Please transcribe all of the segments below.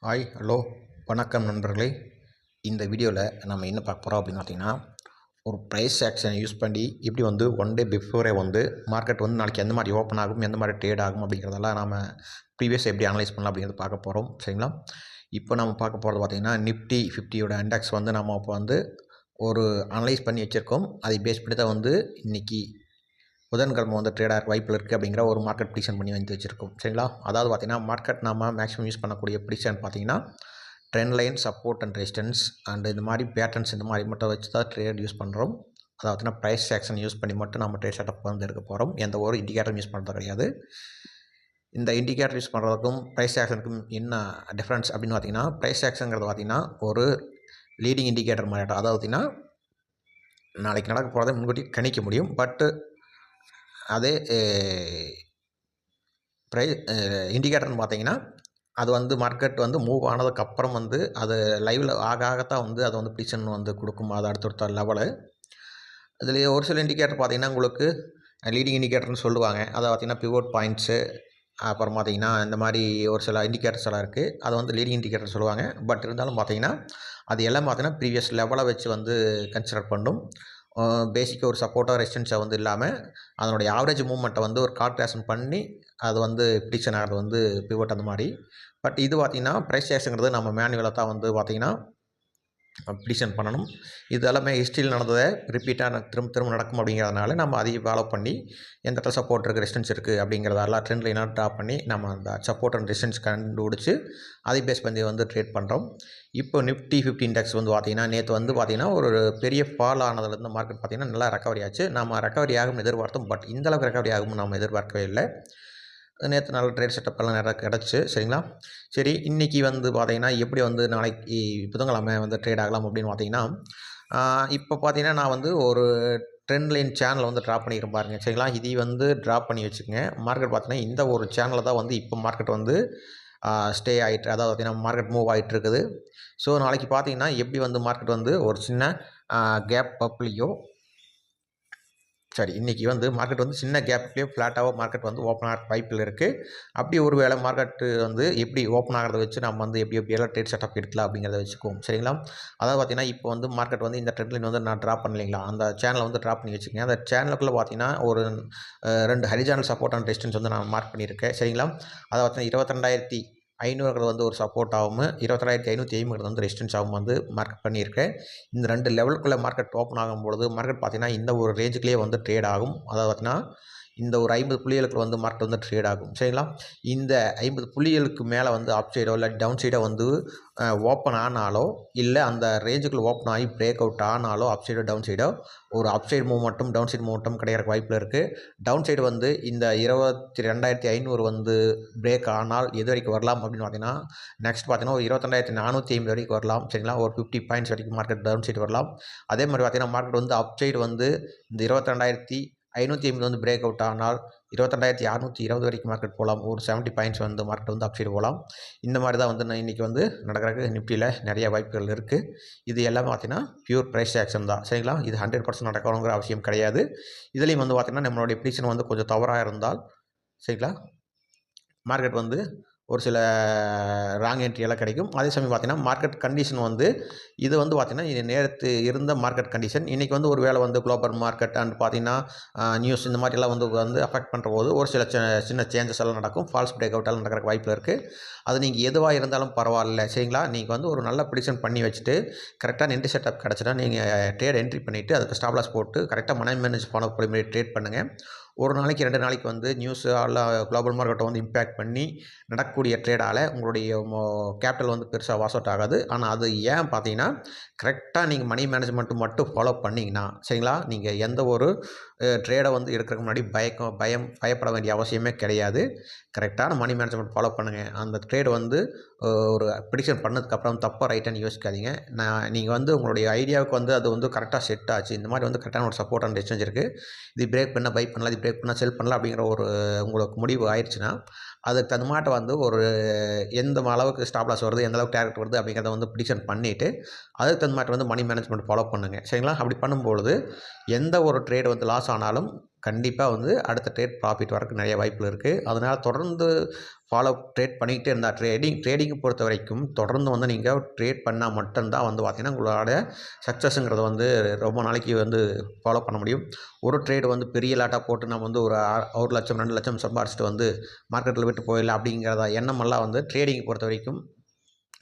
Hi hello வணக்கம் நண்பர்களே. இந்த வீடியோவில் நம்ம என்ன பார்க்க போகிறோம் அப்படின்னு பார்த்தீங்கன்னா, ஒரு ப்ரைஸ் ஆக்ஷனை யூஸ் பண்ணி எப்படி வந்து ஒன் டே பிஃபோரே வந்து மார்க்கெட் வந்து நாளைக்கு எந்த மாதிரி ஓப்பன் ஆகும், எந்த மாதிரி ட்ரேட் ஆகும் அப்படிங்கிறதெல்லாம் நம்ம ப்ரீவியஸ் எப்படி அனலைஸ் பண்ணலாம் அப்படிங்கிறத பார்க்க போகிறோம். சரிங்களா? இப்போ நம்ம பார்க்க போகிறது பார்த்திங்கன்னா, நிஃப்டி 50யோட இண்டெக்ஸ் வந்து நம்ம இப்போ வந்து ஒரு அனலைஸ் பண்ணி வச்சுருக்கோம். அதை பேஸ் பண்ணி தான் வந்து இன்றைக்கி புதன்கிழமை வந்து ட்ரேட் ஆக வாய்ப்பில் இருக்குது அப்படிங்கிற ஒரு மார்க்கெட் ப்ரிடிக்ஷன் பண்ணி வந்து வச்சுருக்கோம். சரிங்களா? அதாவது பார்த்திங்கன்னா, மார்க்கெட் நம்ம மேக்ஸிமம் யூஸ் பண்ணக்கூடிய ப்ரிடிக்ஷன் பார்த்திங்கன்னா, trend line, support and resistance and இந்த மாதிரி பேட்டர்ன்ஸ் இந்த மாதிரி மட்டும் வச்சு தான் ட்ரேட் யூஸ் பண்ணுறோம். அதாவது பார்த்திங்கன்னா, ப்ரைஸ் ஆக்ஷன் யூஸ் பண்ணி மட்டும் நம்ம ட்ரேட் செட்டப் வந்து எடுக்க போகிறோம். எந்த ஒரு இண்டிகேட்டரும் யூஸ் பண்ணுறது கிடையாது. இந்த இண்டிகேட்டர் யூஸ் பண்ணுறதுக்கும் ப்ரைஸ் ஆக்ஷனுக்கும் என்ன டிஃப்ரென்ஸ் அப்படின்னு பார்த்திங்கன்னா, ப்ரைஸ் ஆக்ஷனுங்கிறது பார்த்திங்கன்னா ஒரு லீடிங் இண்டிகேட்டர் மாதிரி. அதாவது பார்த்திங்கன்னா, நாளைக்கு நடக்க போகிறத முன்கூட்டி கணிக்க முடியும். பட்டு அதே இண்டிகேட்டர்னு பார்த்தீங்கன்னா, அது வந்து மார்க்கெட் வந்து மூவ் ஆனதுக்கப்புறம் வந்து அது லைவில் ஆகத்தான் வந்து அது வந்து ப்ரிடிக்ஷன் வந்து கொடுக்கும். அது அடுத்தடுத்த லெவலு. இதுலேயே ஒரு சில இண்டிகேட்டர் பார்த்தீங்கன்னா, உங்களுக்கு லீடிங் இண்டிகேட்டர்னு சொல்லுவாங்க. அதை பார்த்தீங்கன்னா பிவோட் பாயிண்ட்ஸு, அப்புறம் பார்த்தீங்கன்னா இந்த மாதிரி ஒரு சில இண்டிகேட்டர்ஸ் எல்லாம் இருக்குது. அதை வந்து லீடிங் இண்டிகேட்டர் சொல்லுவாங்க. பட் இருந்தாலும் பார்த்தீங்கன்னா, அது எல்லாம் பார்த்தீங்கன்னா ப்ரீவியஸ் லெவலை வச்சு வந்து கன்சிடர் பண்ணும். பேசிக்காக ஒரு சப்போர்ட்டாக ரெசிஸ்டன்ஸை வந்து இல்லாமல் அதனுடைய ஆவரேஜ் மூவ்மெண்ட்டை வந்து ஒரு கால்குலேஷன் பண்ணி அது வந்து ப்ரிடிக்ஷன் ஆகிறது வந்து பிவோட் அந்த மாதிரி. பட் இது பார்த்திங்கன்னா ப்ரைஸ் ஆக்ஷன்ங்கிறது நம்ம மேனுவலாக தான் வந்து பார்த்திங்கன்னா ப்ரிடிக்ஷன் பண்ணணும். இது எல்லாமே ஹிஸ்ட்ரியில் நடந்ததை ரிப்பீட்டாக திரும்ப திரும்ப நடக்கும் அப்படிங்கிறதுனால நம்ம அதையும் ஃபாலோ பண்ணி எந்த இடத்துல சப்போர்ட் இருக்குது, ரெசிஸ்டன்ஸ் இருக்குது அப்படிங்கிறதெல்லாம் ட்ரெண்ட் லைனாக ட்ரா பண்ணி நம்ம அந்த சப்போர்ட் அண்ட் ரெசிஸ்டன்ஸ் கண்டுபிடிச்சி அதை பேஸ் பண்ணி வந்து ட்ரேட் பண்ணுறோம். இப்போ நிஃப்டி 50 இண்டெக்ஸ் வந்து பார்த்திங்கன்னா நேற்று வந்து பார்த்திங்கன்னா ஒரு பெரிய ஃபால் ஆனதுலேருந்து மார்க்கெட் பார்த்திங்கன்னா நல்லா ரெக்கவரி ஆச்சு. நம்ம ரெக்கவரி ஆகும்னு எதிர்பார்த்தோம். பட் இந்தளவுக்கு ரெக்கவரி ஆகும்னு நம்ம எதிர்பார்க்கவே இல்லை. நேற்று நல்ல ட்ரேட் செட்டப்பெல்லாம் நிறையா கிடச்சி. சரிங்களா? சரி, இன்றைக்கி வந்து பார்த்திங்கன்னா எப்படி வந்து நாளைக்கு புதன்கிழமை வந்து ட்ரேட் ஆகலாம் அப்படின்னு பார்த்திங்கன்னா, இப்போ பார்த்திங்கன்னா நான் வந்து ஒரு ட்ரெண்ட் லைன் சேனலை வந்து ட்ரா பண்ணிக்கிறேன் பாருங்கள். சரிங்களா? இதை வந்து ட்ரா பண்ணி வச்சுக்கோங்க. மார்க்கெட் பார்த்திங்கன்னா இந்த ஒரு சேனலில் தான் வந்து இப்போ மார்க்கெட் வந்து ஸ்டே ஆகிட்டு, அதாவது பார்த்திங்கன்னா மார்க்கெட் மூவ் ஆகிட்டு இருக்குது. ஸோ நாளைக்கு பார்த்திங்கன்னா எப்படி வந்து மார்க்கெட் வந்து ஒரு சின்ன கேப் அப்லேயோ இன்றைக்கி வந்து மார்க்கெட் வந்து சின்ன கேப்லேயே ஃப்ளாட்டாக மார்க்கெட் வந்து ஓப்பன் ஆகிற வாய்ப்பில் இருக்குது. அப்படி ஒரு வேளை மார்க்கெட்டு வந்து எப்படி ஓப்பன் ஆகிறத வச்சு நம்ம வந்து எப்படியெல்லாம் ட்ரேட் செட்டப் எடுக்கலாம் அப்படிங்கிறத வச்சுக்குவோம். சரிங்களா? அதாவது பார்த்திங்கன்னா இப்போ வந்து மார்க்கெட் வந்து இந்த ட்ரெண்ட் லைன் வந்து நான் ட்ரா பண்ணலைங்களா, அந்த சேனலை வந்து ட்ரா பண்ணி வச்சுக்கோங்க. அந்த சேனலுக்குள்ளே பார்த்திங்கன்னா ஒரு 2 ஹரிஜானல் சப்போர்ட் அண்ட் ரெசிஸ்டன்ஸ் வந்து நான் மார்க் பண்ணியிருக்கேன். சரிங்களா? அதை பார்த்திங்கன்னா 22,500 வந்து ஒரு சப்போர்ட் ஆகும், 22,550 வந்து ரெசிஸ்டன்ஸ் ஆகும் வந்து மார்க் பண்ணியிருக்கேன். இந்த 2 லெவலுக்குள்ளே மார்க்கெட் ஓப்பன் ஆகும்பொழுது மார்க்கெட் பார்த்திங்கன்னா இந்த ஒரு ரேஞ்சுக்குள்ளேயே வந்து ட்ரேட் ஆகும். அதாவது பார்த்திங்கன்னா இந்த ஒரு 50 புள்ளிகளுக்கு வந்து மார்க்கெட் வந்து ட்ரேட் ஆகும். சரிங்களா? இந்த 50 புள்ளிகளுக்கு மேலே வந்து அப் சைடோ இல்லை டவுன் சைடோ வந்து ஓப்பன் ஆனாலோ, இல்லை அந்த ரேஞ்சுக்குள்ளே ஓப்பன் ஆகி பிரேக் அவுட் ஆனாலோ, அப் சைடோ டவுன் சைடோ ஒரு அப் சைடு மூவ்மெண்ட்டும் டவுன் சைடு மூவ்மெண்ட்டும் கிடைக்கிறக்கு வாய்ப்பில் இருக்குது. டவுன் சைடு வந்து இந்த 22,500 வந்து பிரேக் ஆனால் எது வரைக்கும் வரலாம் அப்படின்னு பார்த்தீங்கன்னா, நெக்ஸ்ட் பார்த்தீங்கன்னா ஒரு 22,450 வரைக்கும் வரலாம். சரிங்களா? ஒரு 50 பாயிண்ட்ஸ் வரைக்கும் மார்க்கெட் டவுன் சைடு வரலாம். அதே மாதிரி பார்த்தீங்கன்னா மார்க்கெட் வந்து அப் சைடு வந்து இந்த 22,550 வந்து பிரேக் அவுட் ஆனால் 22,620 வரைக்கும் மார்க்கெட் போகலாம். ஒரு 70 பாயிண்ட்ஸ் வந்து மார்க்கெட் வந்து அப் சைடு போகலாம். இந்த மாதிரி தான் வந்து இன்றைக்கி வந்து நடக்கிறதுக்கு நிஃப்டியில் நிறைய வாய்ப்புகள் இருக்குது. இது எல்லாமே பார்த்தீங்கன்னா பியூர் ப்ரைஸ் ஆக்ஷன் தான். சரிங்களா? இது 100% நடக்கணுங்கிற அவசியம் கிடையாது. இதுலேயும் வந்து பார்த்திங்கன்னா நம்மளுடைய ப்ரிடிக்ஷன் வந்து கொஞ்சம் தவறாக இருந்தால், சரிங்களா, மார்க்கெட் வந்து ஒரு சில ராங் என்ட்ரி எல்லாம் கிடைக்கும். அதே சமயம் பார்த்திங்கன்னா மார்க்கெட் கண்டிஷன் வந்து இது வந்து பார்த்திங்கன்னா இது நேற்று இருந்த மார்க்கெட் கண்டிஷன் இன்றைக்கி வந்து ஒரு வேளை வந்து குளோபல் மார்க்கெட் அண்ட் பார்த்திங்கன்னா நியூஸ் இந்த மாதிரிலாம் வந்து அஃபெக்ட் பண்ணுற போது ஒரு சில சின்ன சேஞ்சஸ் எல்லாம் நடக்கும். ஃபால்ஸ் பிரேக் அவுட் எல்லாம் நடக்கிற வாய்ப்பில் இருக்குது. அது நீங்கள் எதுவாக இருந்தாலும் பரவாயில்ல. சரிங்களா? நீங்கள் வந்து ஒரு நல்ல ப்ரிடிக்ஷன் பண்ணி வச்சுட்டு கரெக்டான என்ட்ரி செட்டப் கிடச்சிட்டா நீங்கள் ட்ரேட் என்ட்ரி பண்ணிவிட்டு அதுக்கு ஸ்டாப் லாஸ் போட்டு கரெக்டாக மணி மேனேஜ் பண்ணக்கூடிய மாதிரி ட்ரேட் பண்ணுங்கள். ஒரு நாளைக்கு 2 நாளைக்கு வந்து நியூஸ் எல்லாம் குளோபல் மார்க்கெட்டை வந்து இம்பேக்ட் பண்ணி நடக்கக்கூடிய ட்ரேடால் உங்களுடைய கேபிட்டல் வந்து பெருசாக வாஷ் அவுட் ஆகாது. ஆனால் அது ஏன் பார்த்தீங்கன்னா கரெக்டாக நீங்கள் மணி மேனேஜ்மெண்ட்டு மட்டும் ஃபாலோ பண்ணிங்கன்னா, சரிங்களா, நீங்கள் எந்த ஒரு ட்ரேடை வந்து எடுக்கிறதுக்கு முன்னாடி பயப்பட வேண்டிய அவசியமே கிடையாது. கரெக்டான மணி மேனேஜ்மெண்ட் ஃபாலோ பண்ணுங்கள். அந்த ட்ரேடு வந்து ஒரு ப்ரிடிக்ஷன் பண்ணதுக்கப்புறம் தப்பாக ரைட்டான்னு யோசிக்காதீங்க. நீங்கள் வந்து உங்களுடைய ஐடியாவுக்கு வந்து அது வந்து கரெக்டாக செட் ஆச்சு. இந்த மாதிரி வந்து கரெக்டான ஒரு சப்போர்ட் அண்ட் ரெசிஸ்டன்ஸ் இருக்குது. இது பிரேக் பண்ணால் பை பண்ணலாம், இது பிரேக் பண்ணால் செல் பண்ணலாம் அப்படிங்கிற ஒரு உங்களுக்கு முடிவு ஆயிடுச்சுன்னா, அதுக்கு தகுந்த மாட்ட வந்து ஒரு எந்த அளவுக்கு ஸ்டாப் லாஸ் வருது, எந்த அளவுக்கு டார்கெட் வருது அப்படிங்கிறத வந்து ப்ரிடிக்ஷன் பண்ணிவிட்டு அதுக்கு தகுந்த மாட்ட வந்து மணி மேனேஜ்மெண்ட் ஃபாலோ பண்ணுங்கள். சரிங்களா? அப்படி பண்ணும்பொழுது எந்த ஒரு ட்ரேடு வந்து லாஸ் ஆனாலும் கண்டிப்பாக வந்து அடுத்த ட்ரேட் ப்ராஃபிட் வரக்கு நிறைய வாய்ப்புகள் இருக்குது. அதனால் தொடர்ந்து ட்ரேட் பண்ணிக்கிட்டே இருந்தால் ட்ரேடிங்கை பொறுத்த வரைக்கும் தொடர்ந்து வந்து நீங்கள் ட்ரேட் பண்ணால் மட்டும்தான் வந்து பார்த்திங்கன்னா உங்களோட சக்ஸஸுங்கிறத வந்து ரொம்ப நாளைக்கு வந்து ஃபாலோ பண்ண முடியும். ஒரு ட்ரேடு வந்து பெரிய லாட்டாக போட்டு நம்ம வந்து ஒரு 1 லட்சம் 2 லட்சம் சம்பாரிச்சிட்டு வந்து மார்க்கெட்டில் விட்டு போயிடலாம் அப்படிங்கிறத எண்ணமெல்லாம் வந்து ட்ரேடிங்கை பொறுத்த வரைக்கும்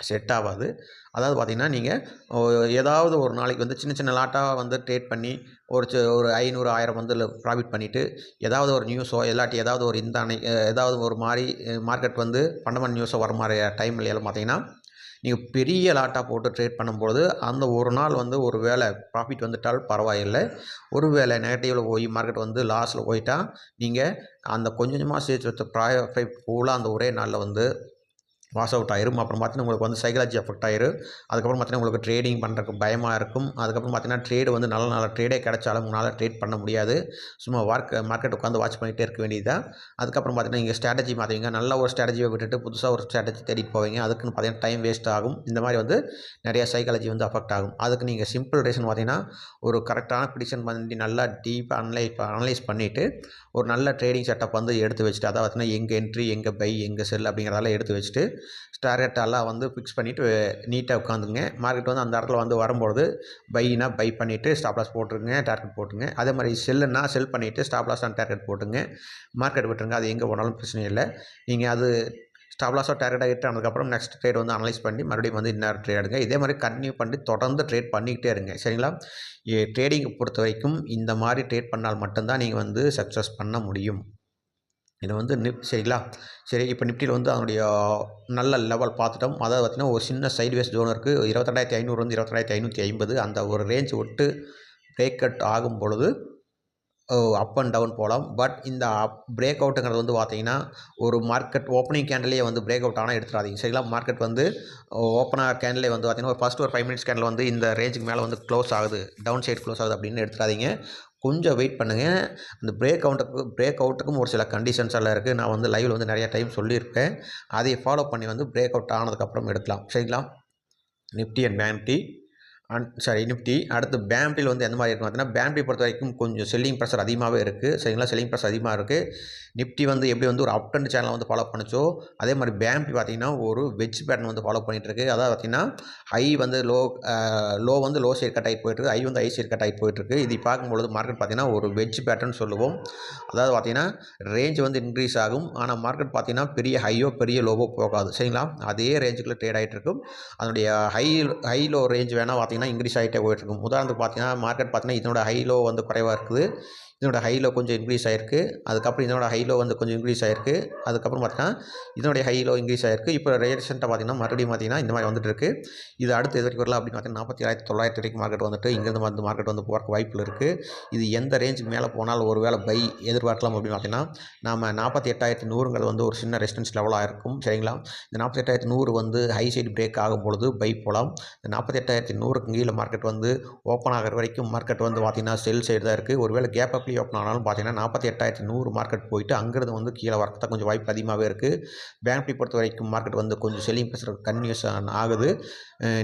செட் ஆகாது. அதாவது பார்த்திங்கன்னா நீங்கள் ஏதாவது ஒரு நாளைக்கு வந்து சின்ன சின்ன லாட்டாக வந்து ட்ரேட் பண்ணி ஒரு 500 1000 வந்து ப்ராஃபிட் பண்ணிவிட்டு ஏதாவது ஒரு நியூஸோ இல்லாட்டி ஏதாவது ஒரு ஏதாவது ஒரு மாதிரி மார்க்கெட் வந்து ஃபண்டமெண்டல் நியூஸோ வர மாதிரி டைம்ல எல்லாம் பார்த்திங்கன்னா நீங்கள் பெரிய லாட்டாக போட்டு ட்ரேட் பண்ணும்பொழுது அந்த ஒரு நாள் வந்து ஒரு வேளை ப்ராஃபிட் வந்துட்டால் பரவாயில்லை. ஒரு வேளை நெகட்டிவில் போய் மார்க்கெட் வந்து லாஸில் போயிட்டா நீங்கள் அந்த கொஞ்சம் கொஞ்சமாக சேர்த்து வச்ச ப்ராஃபிட் ஃபுல்லாக அந்த ஒரே நாளில் வந்து வாஷ் அவுட் ஆயிரும். அப்புறம் பார்த்தீங்கன்னா உங்களுக்கு வந்து சைக்காலஜி அஃபெக்ட் ஆயிரும். அதுக்கப்புறம் பார்த்தீங்கன்னா உங்களுக்கு ட்ரேடிங் பண்ணுறதுக்கு பயமாக இருக்கும். அதுக்கப்புறம் பார்த்தீங்கன்னா ட்ரேடு வந்து நல்ல ட்ரேடே கிடைச்சாலும் உங்களால் ட்ரேட் பண்ண முடியாது. சும்மா மார்க்கெட் உட்காந்து வாட்ச் பண்ணிகிட்டே இருக்க வேண்டியது தான். அதுக்கப்புறம் பார்த்தீங்கன்னா நீங்கள் ஸ்ட்ராட்டஜி மாற்றுவீங்க. நல்ல ஒரு ஸ்ட்ராட்டஜியை விட்டுட்டு புதுசாக ஒரு ஸ்ட்ராட்டஜி தேடிட்டு போவீங்க. அதுக்குன்னு பார்த்தீங்கன்னா டைம் வேஸ்ட் ஆகும். இந்த மாதிரி வந்து நிறையா சைக்காலஜி வந்து அஃபெக்ட் ஆகும். அதுக்கு நீங்கள் சிம்பிள் ரீசன் பார்த்தீங்கன்னா ஒரு கரெக்டான ப்ரிடிக்ஷன் பண்ணி நல்லா டீப்பாக அனலைஸ் பண்ணிவிட்டு ஒரு நல்ல ட்ரேடிங் செட்டப் வந்து எடுத்து வச்சுட்டு அதாவது பார்த்தீங்கன்னா எங்கே என்ட்ரி எங்கே பை எங்கே செல் அப்படிங்கிறதெல்லாம் எடுத்து வச்சுட்டு டார்கெட்டெல்லாம் வந்து ஃபிக்ஸ் பண்ணிவிட்டு நீட்டாக உட்காந்துங்க. மார்க்கெட் வந்து அந்த இடத்துல வந்து வரும்பொழுது பைனா பை பண்ணிவிட்டு ஸ்டாப் லாஸ் போட்டுருங்க, டார்கெட் போட்டுருங்க. அதே மாதிரி செல்லுன்னா செல் பண்ணிவிட்டு ஸ்டாப் லாஸ் அண்ட் டார்கெட் போட்டுங்க. மார்க்கெட் விட்டுருங்க. அது எங்கே போனாலும் பிரச்சனை இல்லை. நீங்கள் அது ஸ்டாப் லாஸோ டார்கெட்டாக ஹிட் ஆனதுக்கப்புறம் நெக்ஸ்ட் ட்ரேட் வந்து அனலைஸ் பண்ணி மறுபடியும் வந்து இன்னொரு ட்ரேட் எடுங்க. இதே மாதிரி கண்டினியூ பண்ணி தொடர்ந்து ட்ரேட் பண்ணிக்கிட்டே இருங்க. சரிங்களா? ட்ரேடிங்கை பொறுத்த வரைக்கும் இந்த மாதிரி ட்ரேட் பண்ணால் மட்டும்தான் நீங்கள் வந்து சக்ஸஸ் பண்ண முடியும். இது வந்து சரிங்களா? சரி, இப்போ நிஃப்டியில் வந்து அதனுடைய நல்ல லெவல் பார்த்துட்டோம். அதாவது பார்த்திங்கன்னா ஒரு சின்ன சைட்வேஸ் ஜோன் இருக்குது. 22,500 வந்து 22,550 அந்த ஒரு ரேஞ்ச் விட்டு பிரேக் அவுட் ஆகும் பொழுது அப் அண்ட் டவுன் போகலாம். பட் இந்த பிரேக் அவுட்டுங்கிறது வந்து பார்த்திங்கன்னா ஒரு மார்க்கெட் ஓப்பனிங் கேண்டிலே வந்து பிரேக் அவுட் ஆனால் எடுத்துடாதீங்க. சரிங்களா? மார்க்கெட் வந்து ஓப்பனாக கேண்டிலே வந்து பார்த்திங்கன்னா ஒரு 5 மினிட்ஸ் கேண்டில் வந்து இந்த ரேஞ்சுக்கு மேலே வந்து க்ளோஸ் ஆகுது, டவுன் சைட் க்ளோஸ் ஆகுது அப்படின்னு எடுத்துடாதீங்க. கொஞ்சம் வெயிட் பண்ணுங்கள். அந்த பிரேக் அவுட்டுக்கும் ஒரு சில கண்டிஷன்ஸ் எல்லாம் இருக்குது. நான் வந்து லைவில் வந்து நிறையா டைம் சொல்லியிருப்பேன். அதை ஃபாலோ பண்ணி வந்து பிரேக் அவுட் ஆனதுக்கப்புறம் எடுக்கலாம். சரிங்களா? நிஃப்டி அண்ட் நிஃப்டி அடுத்து பேங்க் வந்து எந்த மாதிரி இருக்கும் பார்த்தீங்கன்னா, பேங்க் பொறுத்த வரைக்கும் கொஞ்சம் செல்லிங் ப்ரெஷர் அதிகமாகவே இருக்குது. சரிங்களா? செல்லிங் ப்ரெஷர் அதிகமாக இருக்குது. நிஃப்டி வந்து எப்படி வந்து ஒரு அப் ட்ரெண்ட் சேனலை வந்து ஃபாலோ பண்ணுச்சோ அதே மாதிரி பேங்க் பார்த்தீங்கன்னா ஒரு வெஜ் பேட்டர்ன் வந்து ஃபாலோ பண்ணிகிட்டு இருக்குது. அதாவது பார்த்தீங்கன்னா ஹை வந்து லோ வந்து லோ சைடு கட் ஆகிட்டு போயிட்டுருக்கு, ஹை வந்து ஹை சைடு கட் ஆகிட்டு போயிட்டுருக்கு. இது பார்க்கும்பொழுது மார்க்கெட் பார்த்தீங்கன்னா ஒரு வெஜ் பேட்டர்ன் சொல்லுவோம். அதாவது பார்த்தீங்கன்னா ரேஞ்ச் வந்து இன்க்ரீஸ் ஆகும். ஆனால் மார்க்கெட் பார்த்தீங்கன்னா பெரிய ஹையோ பெரிய லோவோ போகாது. சரிங்களா? அதே ரேஞ்சுக்குள்ளே ட்ரேட் ஆகிட்டு இருக்கும். அதனுடைய ஹை லோ ரேஞ்ச் வேணால் பார்த்தீங்கன்னா இன்க்ரீஸ் ஆகிட்டே போயிட்டுருக்கும். உதாரணத்துக்கு பார்த்தீங்கன்னா மார்க்கெட் பார்த்தீங்கன்னா இதனோட ஹை லோ வந்து குறைவாக இருக்குது. இதனோட ஹை லோ கொஞ்சம் இன்க்ரீஸ் ஆகிருக்கு. அதுக்கப்புறம் இதனோட ஹை லோ வந்து கொஞ்சம் இன்க்ரீஸ் ஆகிருக்கு. அதுக்கப்புறம் பார்த்தீங்கன்னா இதனுடைய ஹை லோ இன்க்ரீஸ் ஆகிருக்கு. இப்போ ரீசெண்டாக பார்த்தீங்கன்னா மறுபடியும் பார்த்தீங்கன்னா இந்த மாதிரி வந்துட்டு இருக்குது. இது அடுத்து எது வரைக்கும் வரலாம் அப்படின்னு பார்த்தீங்கன்னா 47,900 வரைக்கும் மார்க்கெட் வந்துட்டு இங்கேருந்து வந்து மார்க்கெட் வந்து போகிறக்கு வாய்ப்பில் இருக்குது. இது எந்த ரேஞ்சுக்கு மேலே போனாலும் ஒரு வேளை பை எதிர்பார்க்கலாம் அப்படின்னு பார்த்தீங்கன்னா நம்ம 48,100ங்கிறது வந்து ஒரு சின்ன ரெசிஸ்டன்ஸ் லெவலாக இருக்கும். சரிங்களா? இந்த 48,100 வந்து ஹை சைடு பிரேக் ஆகும் பொழுது பை போகலாம். இந்த 48,100க்கு கீழே மார்க்கெட் வந்து ஓப்பன் ஆகிற வரைக்கும் மார்க்கெட் வந்து பார்த்திங்கன்னா செல் சைடு தான் இருக்குது. ஒருவேளை கேப் அப்லி ஓப்பன் ஆனாலும் பார்த்தீங்கன்னா 48,100 மார்க்கெட் போயிட்டு அங்கேருந்து வந்து கீழே வரக்கு தான் கொஞ்சம் வாய்ப்பு அதிகமாகவே இருக்குது. பேங்க் நிஃப்டி பொறுத்த வரைக்கும் மார்க்கெட் வந்து கொஞ்சம் செல்லிங் ப்ரெஷர் கன்டினியூஸ் ஆகுது.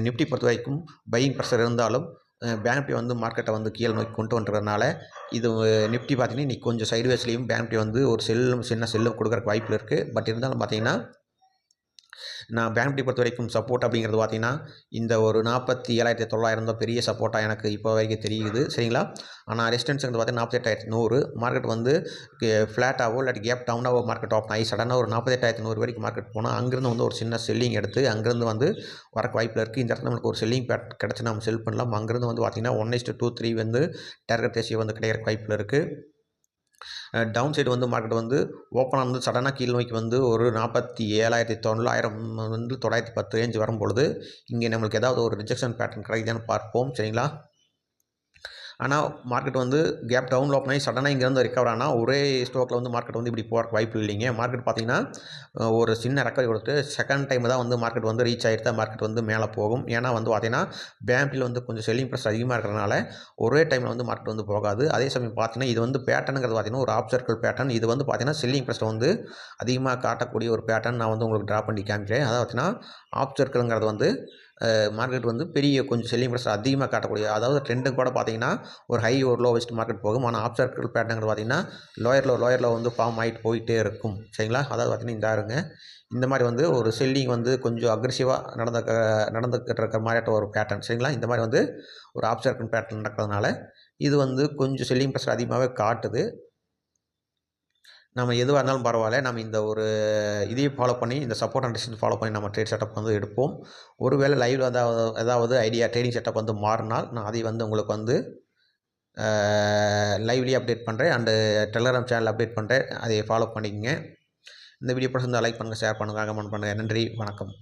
நிஃப்டி பொறுத்த வரைக்கும் பையிங் ப்ரெஷர் இருந்தாலும் பேங்க் நிஃப்டி வந்து மார்க்கெட்டை வந்து கீழே நோக்கி கொண்டு வந்துறதுனால இது நிஃப்டி பார்த்தீங்கன்னா இன்றைக்கி கொஞ்சம் சைட்வேஸ்லேயும் பேங்க் நிஃப்டி வந்து ஒரு சின்ன செல்லும் கொடுக்குறக்கு வாய்ப்பில் இருக்குது. பட் இருந்தாலும் பார்த்தீங்கன்னா நான் பேங்க் நிஃப்டி பொறுத்த வரைக்கும் சப்போர்ட் அப்படிங்கிறது பார்த்தீங்கன்னா இந்த ஒரு 47,900 தான் பெரிய சப்போர்ட்டாக எனக்கு இப்போ வரைக்கும் தெரியுது. சரிங்களா? ஆனால் ரெசிஸ்டன்ஸுங்கிறது பார்த்தீங்கன்னா 48,100 மார்க்கெட் வந்து ஃப்ளாட்டாகவோ இல்லாட்டி கேப் டவுனாகவோ மார்க்கெட் ஓப்பன் ஆகி சடனாக ஒரு 48,100 வரைக்கும் மார்க்கெட் போனால் அங்கேருந்து வந்து ஒரு சின்ன செல்லிங் எடுத்து அங்கேருந்து வந்து வரக்கு வாய்ப்பில் இருக்குது. இந்த இடத்துல நம்மளுக்கு ஒரு செல்லிங் கிடச்சி நம்ம செல் பண்ணலாம். அங்கேருந்து வந்து பார்த்திங்கன்னா 1:2, 3 வந்து டார்கெட் ரேஷியோ வந்து கிடைக்கிறக்கு வாய்ப்பில் இருக்குது. டவுன் சைடு வந்து மார்க்கெட் வந்து ஓப்பன் ஆனது சடனாக கீழ் நோக்கி வந்து ஒரு 47,900 வந்து 910 ரேஞ்ச் வரும்பொழுது இங்கே நம்மளுக்கு ஏதாவது ஒரு ரிஜெக்ஷன் பேட்டர்ன் கிடைக்குதான்னு பார்ப்போம். சரிங்களா? ஆனால் மார்க்கெட் வந்து கேப் டவுன் ஓப்பன் ஆகி சடனாக இங்கேருந்து ரெக்கவர் ஆனால் ஒரே ஸ்டோக்கில் வந்து மார்க்கெட் வந்து இப்படி போகிறக்கு வாய்ப்பு இல்லைங்க. மார்க்கெட் பார்த்திங்கன்னா ஒரு சின்ன ரெக்கவரி கொடுத்து செகண்ட் டைம் தான் வந்து மார்க்கெட் வந்து ரீச் ஆகிட்டு தான் மார்க்கெட் வந்து மேலே போகும். ஏன்னா வந்து பார்த்திங்கன்னா பேங்க்கில் வந்து கொஞ்சம் செல்லிங் ப்ரெஸ் அதிகமாக இருக்கிறனால ஒரே டைமில் வந்து மார்க்கெட் வந்து போகாது. அதே சமயம் பார்த்திங்கன்னா இது வந்து பேட்டர்னுங்கிறது பார்த்திங்கன்னா ஒரு ஆப் சர்க்கிள் பேட்டர்ன். இது வந்து பார்த்திங்கன்னா செல்லிங் ப்ரெஸ்ஸை வந்து அதிகமாக காட்டக்கூடிய ஒரு பேட்டர்ன் நான் வந்து உங்களுக்கு ட்ரா பண்ணி காமிக்கிறேன். அதாவது பார்த்திங்கன்னா ஆப் சர்க்கிள்ங்கிறது வந்து மார்க்கெட் வந்து பெரிய கொஞ்சம் செல்லிங் ப்ரெஷர் அதிகமாக காட்டக்கூடிய, அதாவது ட்ரெண்டு கூட பார்த்தீங்கன்னா ஒரு ஹை ஒரு லோ வச்சுட்டு மார்க்கெட் போகும். ஆனால் ஆப் சர்க்கிள் பேட்டர்னுங்கிறது பார்த்தீங்கன்னா லோயரில் வந்து ஃபார்ம் ஆகிட்டு போயிட்டே இருக்கும். சரிங்களா? அதாவது பார்த்தீங்கன்னா இந்த ஆருங்க இந்த மாதிரி வந்து ஒரு செல்லிங் வந்து கொஞ்சம் அக்ரெசிவாக நடந்துக்கிட்டு இருக்கிற மாதிரியாட்ட ஒரு பேட்டர்ன். சரிங்களா? இந்த மாதிரி வந்து ஒரு ஆப் சர்க்கிள் பேட்டர்ன் நடக்கிறதுனால இது வந்து கொஞ்சம் செல்லிங் ப்ரெஷர் அதிகமாகவே காட்டுது. நம்ம எதுவாக இருந்தாலும் பரவாயில்ல, நம்ம இந்த ஒரு இதையும் ஃபாலோ பண்ணி, இந்த சப்போர்ட் அண்ட் ரெசிஸ்டன்ஸ் ஃபாலோ பண்ணி நம்ம ட்ரேட் செட்டப் வந்து எடுப்போம். ஒருவேளை லைவ்ல ஏதாவது ஐடியா ட்ரேடிங் செட்டப் வந்து மாறினால் நான் அதை வந்து உங்களுக்கு வந்து லைவ்லேயே அப்டேட் பண்ணுறேன். அண்டு டெலகிராம் சேனல் அப்டேட் பண்ணுறேன். அதை ஃபாலோ பண்ணிக்கங்க. இந்த வீடியோ பிடிச்சிருந்தா லைக் பண்ணுங்கள், ஷேர் பண்ணுங்கள், கமெண்ட் பண்ணுங்கள். நன்றி, வணக்கம்.